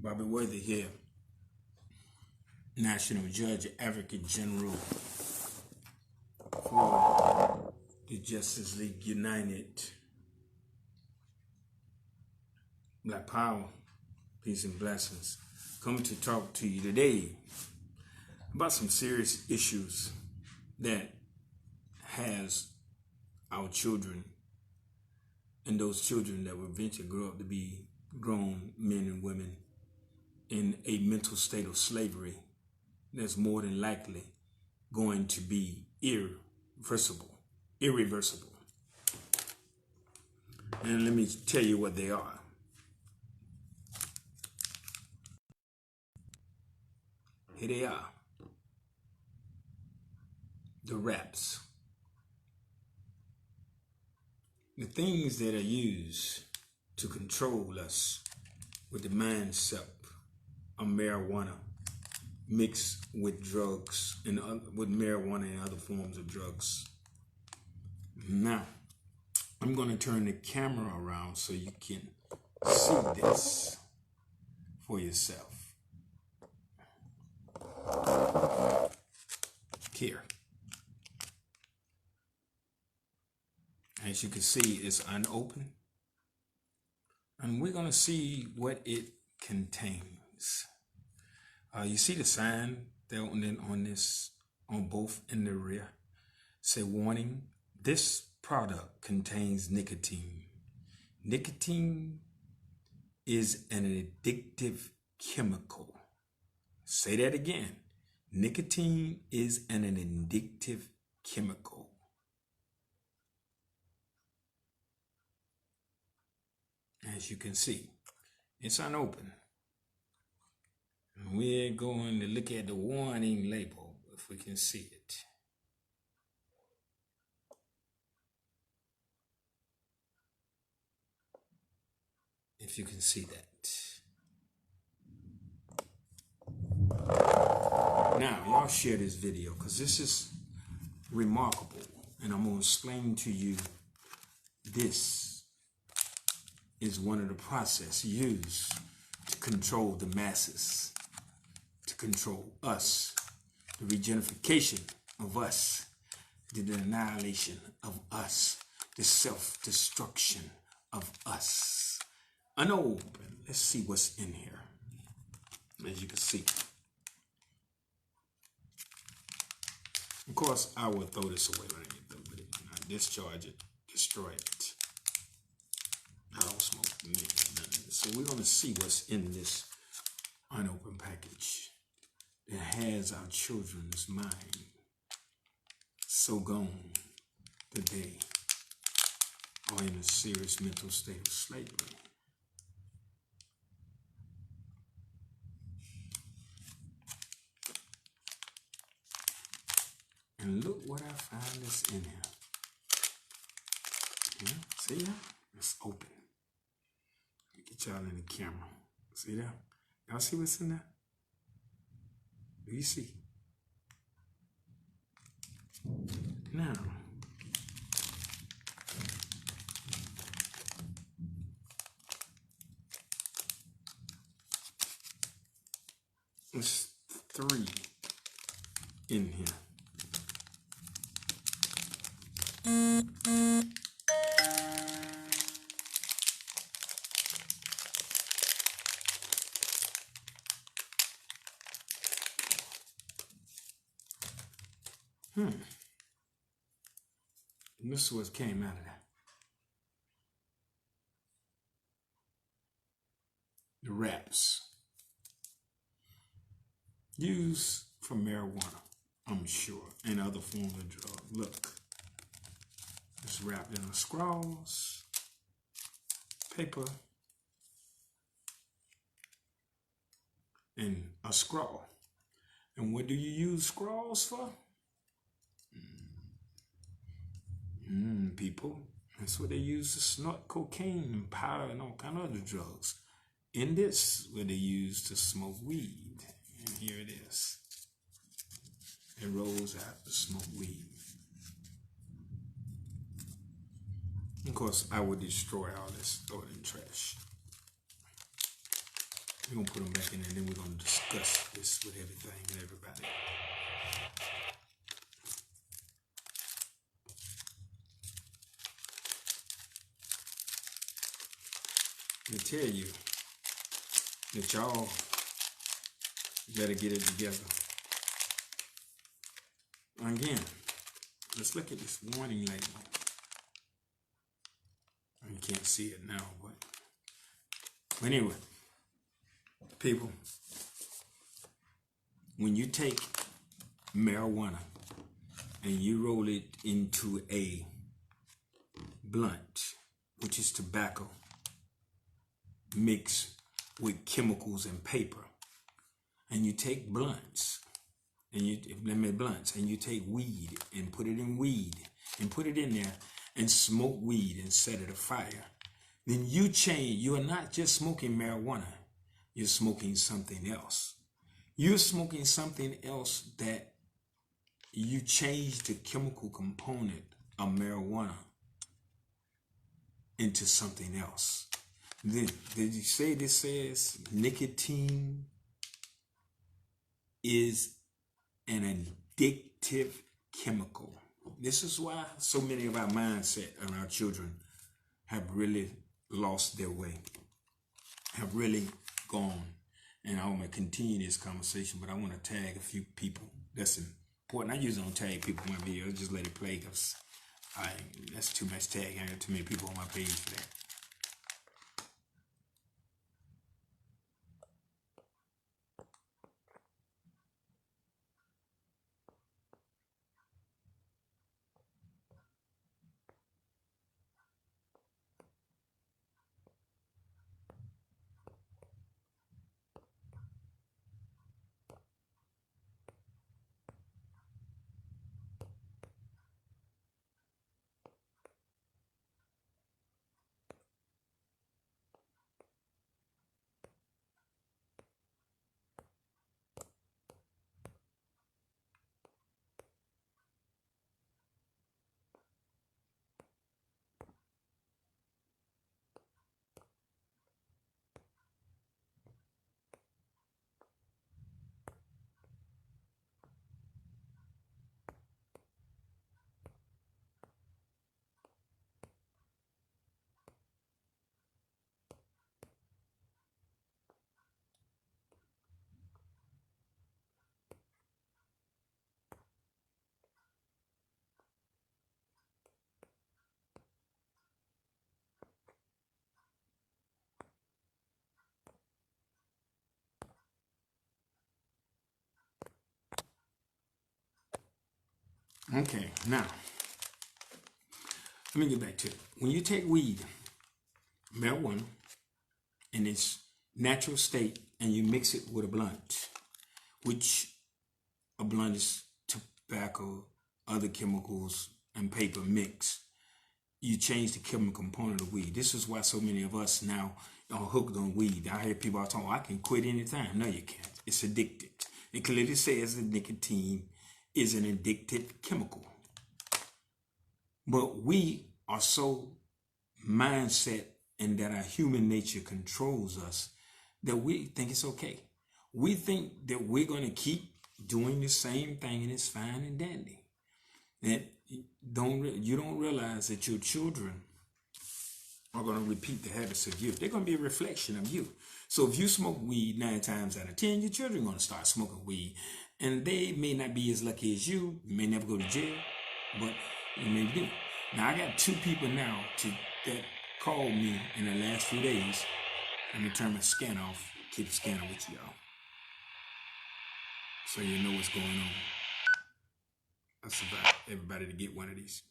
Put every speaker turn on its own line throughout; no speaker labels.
Bobby Worthy here, National Judge Advocate General for the Justice League United. Black Power, peace and blessings. Coming to talk to you today about some serious issues that has our children and those children that will eventually grow up to be grown men and women in a mental state of slavery that's more than likely going to be irreversible. And let me tell you what they are. Here they are. The raps. The things that are used to control us with the mindset of marijuana mixed with drugs and with marijuana and other forms of drugs. Now, I'm going to turn the camera around so you can see this for yourself. Here. As you can see, it's unopened. And we're going to see what it contains. You see the sign there on both in the rear. Say, warning, this product contains nicotine. Nicotine is an addictive chemical. Say that again. Nicotine is an addictive chemical. As you can see, it's unopened. And we're going to look at the warning label, if we can see it. If you can see that. Now, y'all share this video because this is remarkable. And I'm going to explain to you this is one of the processes used to control the masses, to control us, the regenerification of us, the annihilation of us, the self-destruction of us. Unopened. Let's see what's in here. As you can see. Of course, I will throw this away when I get done with it. I discharge it, destroy it. I don't smoke nothing. So we're going to see what's in this unopened package that has our children's mind so gone that they are in a serious mental state of slavery. And look what I found that's in here. Yeah, see that? It's open. Get y'all in the camera. See that? Y'all see what's in there? Do you see? Now, there's 3 in here. And this is what came out of that. The wraps. Used for marijuana, I'm sure, and other forms of drug. Look. It's wrapped in a scrolls, paper, and a scroll. And what do you use scrolls for? People. That's what they use to snort cocaine and powder and all kind of other drugs. In this, what they use to smoke weed. And here it is. It rolls out to smoke weed. Of course, I would destroy all this, throw it in the trash. We're gonna put them back in there, and then we're gonna discuss this with everything and everybody. Let me tell you that y'all better get it together. Again, let's look at this warning label. You can't see it now, but anyway, people, when you take marijuana and you roll it into a blunt, which is tobacco mixed with chemicals and paper, and you take blunts and you take weed and put it in weed and put it in there and smoke weed and set it afire, then you change. You are not just smoking marijuana, you're smoking something else. You're smoking something else that you change the chemical component of marijuana into something else. Did you say this says nicotine is an addictive chemical? This is why so many of our mindset and our children have really lost their way, have really gone. And I want to continue this conversation, but I want to tag a few people. That's important. I usually don't tag people in my videos, just let it play, because that's too much tag. I got too many people on my page for that. Okay, now, let me get back to it. When you take weed, marijuana, in its natural state, and you mix it with a blunt, which a blunt is tobacco, other chemicals, and paper mix, you change the chemical component of weed. This is why so many of us now are hooked on weed. I hear people all talking, I can quit anytime. No, you can't. It's addicted. It clearly says that nicotine is an addictive chemical. But we are so mindset and that our human nature controls us that we think it's okay. We think that we're going to keep doing the same thing and it's fine and dandy. And you don't realize that your children are going to repeat the habits of you. They're going to be a reflection of you. So if you smoke weed 9 times out of 10, your children are going to start smoking weed. And they may not be as lucky as you. You may never go to jail, but you may do. Now, I got 2 people now that called me in the last few days. Let me turn my scan off. Keep the scanner with you, y'all, so you know what's going on. I survived everybody to get one of these.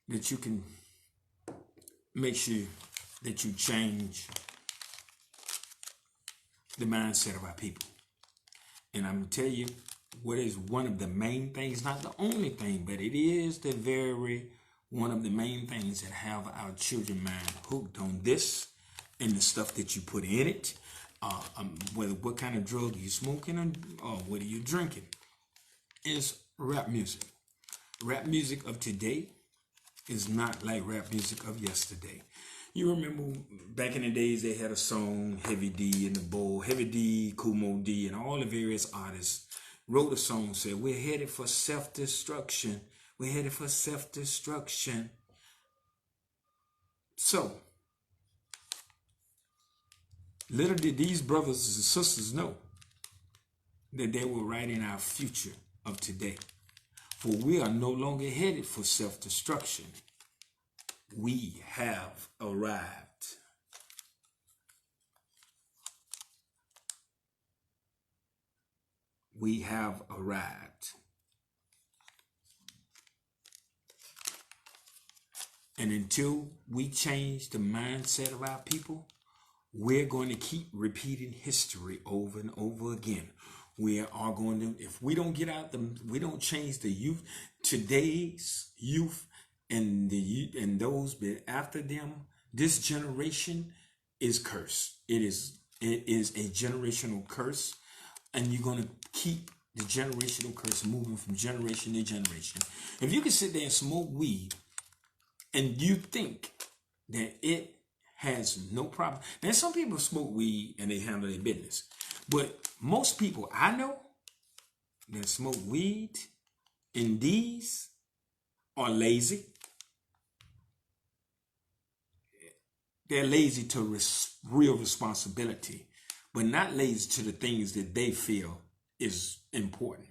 That you can make sure that you change the mindset of our people. And I'm going to tell you what is one of the main things, not the only thing, but it is the very one of the main things that have our children mind hooked on this and the stuff that you put in it, whether what kind of drug you're smoking or what are you drinking, is rap music. Rap music of today is not like rap music of yesterday. You remember back in the days they had a song, Heavy D and the Bull, Heavy D, Kumo D, and all the various artists wrote a song, said, we're headed for self-destruction. We're headed for self-destruction. So, little did these brothers and sisters know that they were writing our future of today. For we are no longer headed for self-destruction. We have arrived. We have arrived. And until we change the mindset of our people, we're going to keep repeating history over and over again. We are going to, if we don't get out, we don't change the youth, today's youth and those after them, this generation is cursed. It is a generational curse, and you're going to keep the generational curse moving from generation to generation. If you can sit there and smoke weed and you think that it has no problem. Now, some people smoke weed and they handle their business. But most people I know that smoke weed and these are lazy. They're lazy to real responsibility, but not lazy to the things that they feel is important.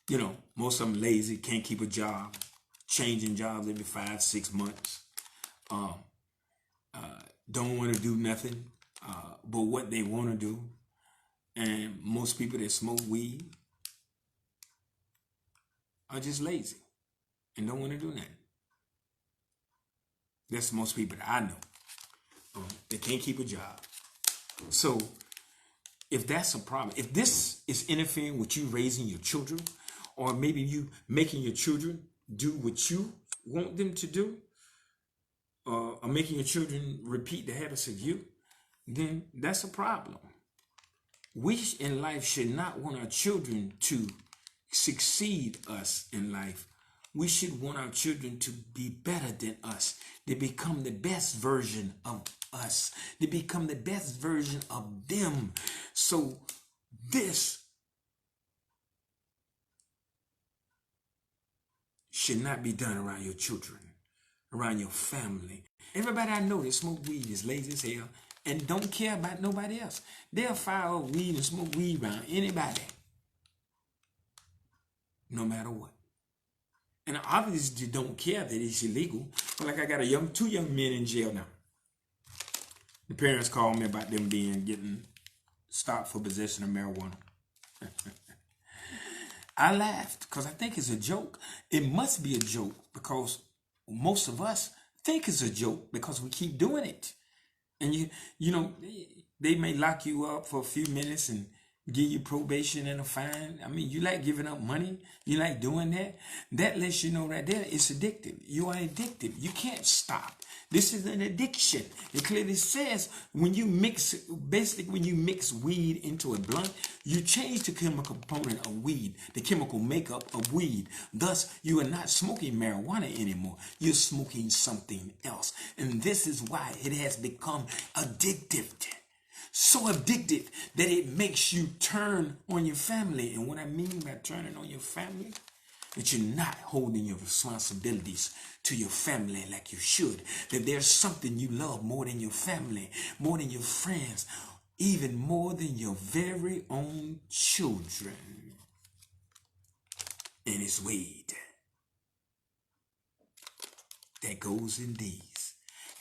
You know, most of them lazy, can't keep a job, changing jobs every 5-6 months. Don't want to do nothing but what they want to do. And most people that smoke weed are just lazy and don't want to do nothing. That's most people that I know. They can't keep a job. So if that's a problem, if this is interfering with you raising your children, or maybe you making your children do what you want them to do, or making your children repeat the habits of you, then that's a problem. We in life should not want our children to succeed us in life. We should want our children to be better than us. They become the best version of us. They become the best version of them. So this should not be done around your children, around your family. Everybody I know that smoke weed is lazy as hell and don't care about nobody else. They'll fire up weed and smoke weed around anybody, no matter what. And obviously don't care that it's illegal. But like I got two young men in jail now. The parents called me about them getting stopped for possession of marijuana. I laughed because I think it's a joke. It must be a joke because most of us think it's a joke because we keep doing it. And you know, they may lock you up for a few minutes and give you probation and a fine. I mean, you like giving up money. You like doing that. That lets you know right there it's addictive. You are addicted. You can't stop. This is an addiction. It clearly says when you mix weed into a blunt, you change the chemical component of weed, the chemical makeup of weed. Thus, you are not smoking marijuana anymore. You're smoking something else. And this is why it has become addictive. So addictive that it makes you turn on your family. And what I mean by turning on your family, that you're not holding your responsibilities to your family like you should. That there's something you love more than your family, more than your friends, even more than your very own children. And it's weed that goes in these.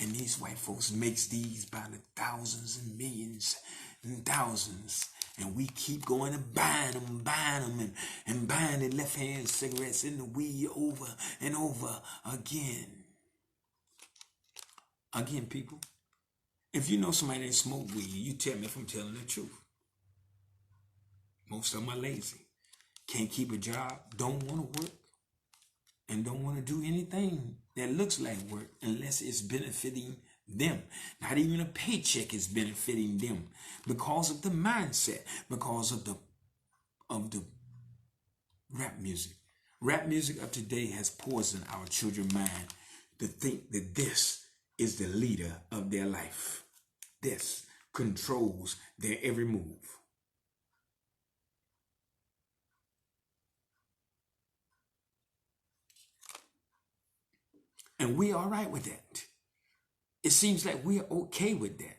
And these white folks makes these by the thousands and millions and thousands. And we keep going and buying them and buying the left-hand cigarettes and the weed over and over again. Again, people, if you know somebody that smoke weed, you tell me if I'm telling the truth. Most of them are lazy. Can't keep a job, don't want to work, and don't want to do anything that looks like work unless it's benefiting them. Not even a paycheck is benefiting them because of the mindset, because of the rap music, Rap music of today has poisoned our children's mind to think that this is the leader of their life. This controls their every move. And we're all right with that. It seems like we're okay with that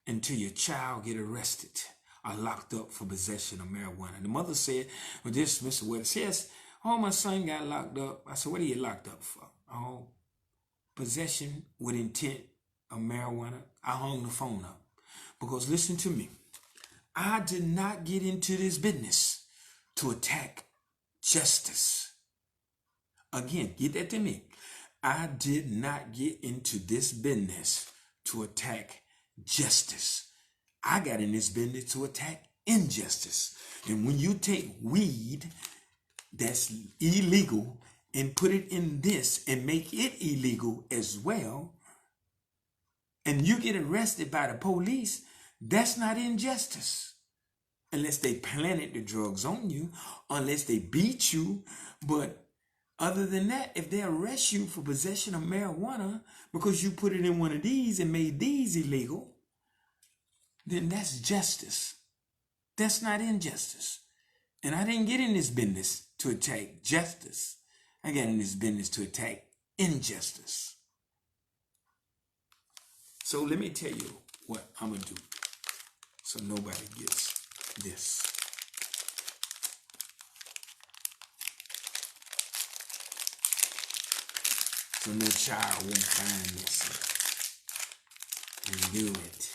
until your child get arrested or locked up for possession of marijuana. The mother said, well, this Mr. Wetters, yes, oh, my son got locked up. I said, what are you locked up for? Oh, possession with intent of marijuana. I hung the phone up. Because listen to me, I did not get into this business to attack justice. Again, get that to me. I did not get into this business to attack justice. I got in this business to attack injustice. And when you take weed that's illegal and put it in this and make it illegal as well, and you get arrested by the police, that's not injustice. Unless they planted the drugs on you, unless they beat you. But other than that, if they arrest you for possession of marijuana because you put it in one of these and made these illegal, then that's justice. That's not injustice. And I didn't get in this business to attack justice. I got in this business to attack injustice. So let me tell you what I'm going to do so nobody gets this. So no child won't find this and do it.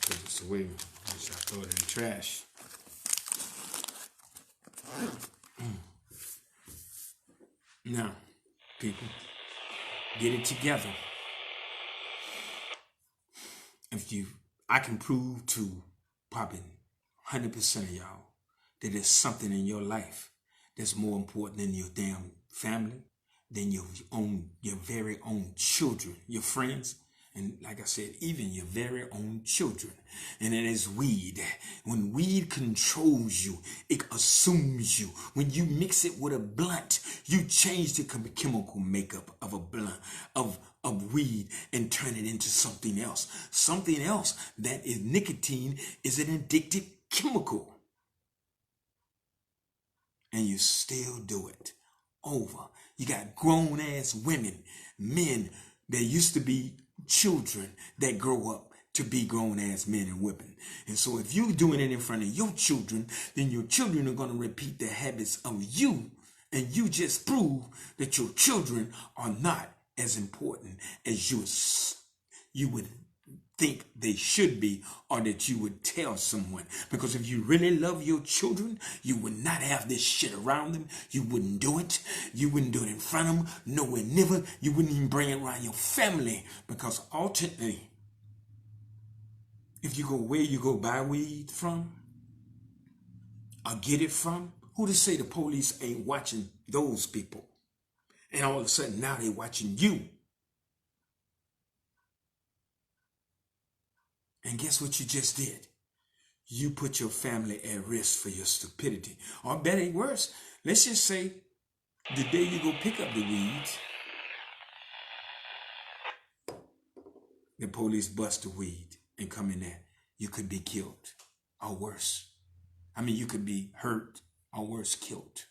Put this away. I throw it in the trash. Now, people, get it together. I can prove to probably 100% of y'all that there's something in your life that's more important than your damn family, than your very own children, your friends, and like I said, even your very own children. And it is weed. When weed controls you, it assumes you. When you mix it with a blunt, you change the chemical makeup of a blunt, of weed, and turn it into something else. Something else that is nicotine is an addictive chemical. And you still do it over. You got grown ass women, men that used to be children that grow up to be grown ass men and women. And so if you're doing it in front of your children, then your children are going to repeat the habits of you. And you just prove that your children are not as important as you would think they should be, or that you would tell someone. Because if you really love your children, you would not have this shit around them. You wouldn't do it. You wouldn't do it in front of them. Nowhere never. You wouldn't even bring it around your family. Because ultimately, if you go where you go buy weed from or get it from, who to say the police ain't watching those people? And all of a sudden now they're watching you. And guess what you just did? You put your family at risk for your stupidity. Or better, worse, let's just say the day you go pick up the weeds, the police bust the weed and come in there. You could be killed, or worse. I mean, you could be hurt, or worse, killed.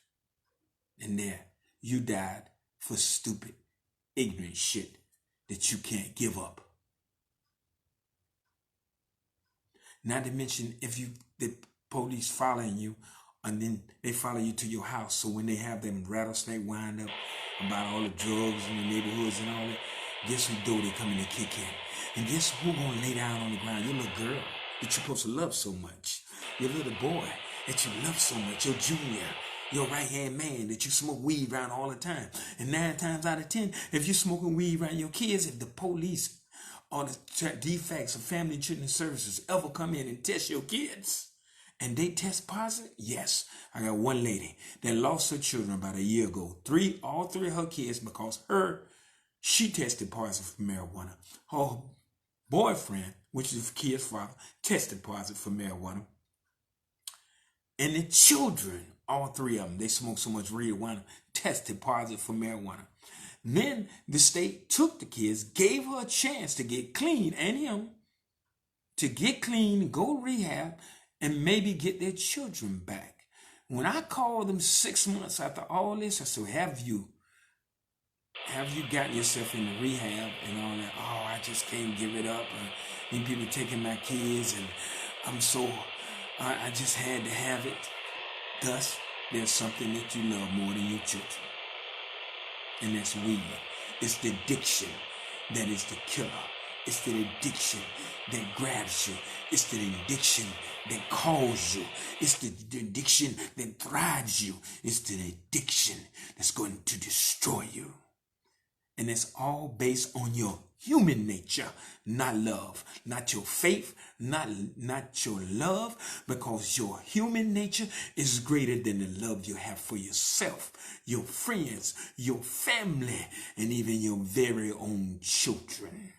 And there, you died for stupid, ignorant shit that you can't give up. Not to mention, if the police following you, and then they follow you to your house. So when they have them rattlesnake wind up about all the drugs in the neighborhoods and all that, guess who door they coming to kick in? And guess who gonna lay down on the ground? Your little girl that you're supposed to love so much. Your little boy that you love so much. Your junior. Your right-hand man that you smoke weed around all the time. And 9 times out of 10, if you're smoking weed around your kids, if the police or the defects of Family and Children Services ever come in and test your kids, and they test positive, yes. I got one lady that lost her children about a year ago. All three of her kids, because she tested positive for marijuana. Her boyfriend, which is the kid's father, tested positive for marijuana. And the children, all 3 of them, they smoked so much marijuana, tested positive for marijuana. Then the state took the kids, gave her a chance to get clean, and him, to get clean, go to rehab, and maybe get their children back. When I called them 6 months after all this, I said, have you gotten yourself into rehab and all that? Oh, I just can't give it up. And people taking my kids, and I just had to have it. Thus, there's something that you love more than your children. And that's weed. It's the addiction that is the killer. It's the addiction that grabs you. It's the addiction that calls you. It's the addiction that thrives you. It's the addiction that's going to destroy you. And it's all based on your human nature, not love, not your faith, not your love, because your human nature is greater than the love you have for yourself, your friends, your family, and even your very own children.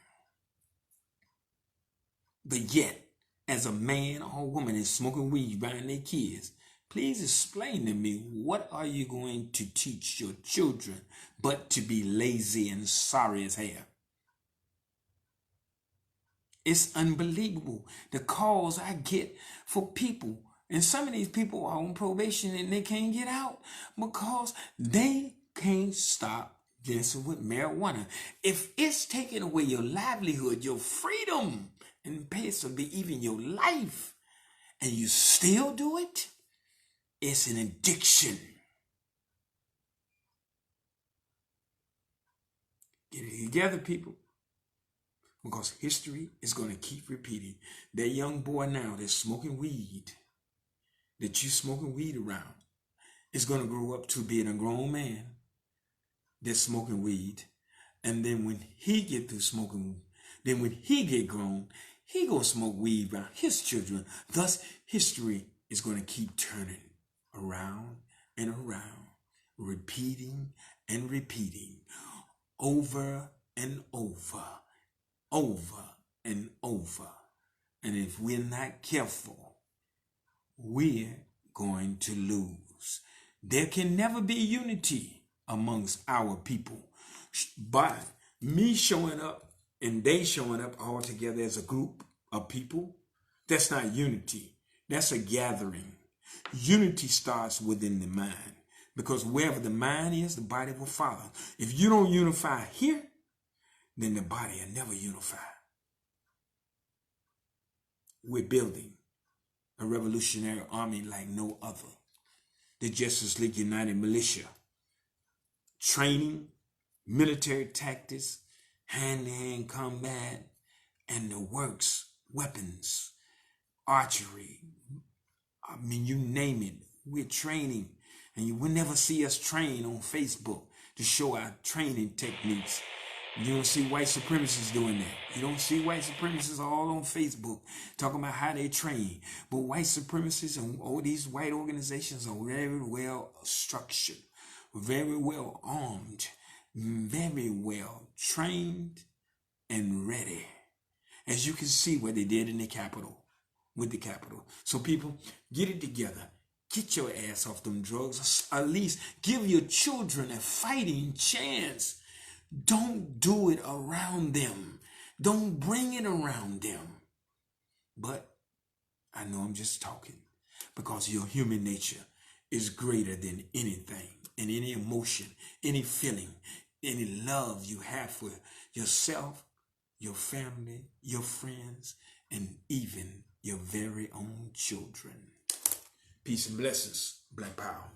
But yet, as a man or woman is smoking weed around their kids, please explain to me, what are you going to teach your children but to be lazy and sorry as hell? It's unbelievable the calls I get for people. And some of these people are on probation and they can't get out because they can't stop dancing with marijuana. If it's taking away your livelihood, your freedom, and possibly even your life, and you still do it, it's an addiction. Get it together, people. Because history is going to keep repeating. That young boy now that's smoking weed, that you smoking weed around, is going to grow up to being a grown man that's smoking weed. And then when he get through smoking, then when he get grown, he going to smoke weed around his children. Thus, history is going to keep turning around and around, repeating and repeating, over and over. Over and over. And if we're not careful, we're going to lose. There can never be unity amongst our people. By me showing up and they showing up all together as a group of people, that's not unity. That's a gathering. Unity starts within the mind. Because wherever the mind is, the body will follow. If you don't unify here, then the body will never unify. We're building a revolutionary army like no other. The Justice League United Militia. Training, military tactics, hand-to-hand combat, and the works, weapons, archery. I mean, you name it. We're training. And you will never see us train on Facebook to show our training techniques. You don't see white supremacists doing that. You don't see white supremacists all on Facebook talking about how they train. But white supremacists and all these white organizations are very well structured, very well armed, very well trained and ready. As you can see what they did in the Capitol, with the Capitol. So people, get it together. Get your ass off them drugs. At least give your children a fighting chance. Don't do it around them. Don't bring it around them. But I know I'm just talking because your human nature is greater than anything and any emotion, any feeling, any love you have for yourself, your family, your friends, and even your very own children. Peace and blessings. Black Power.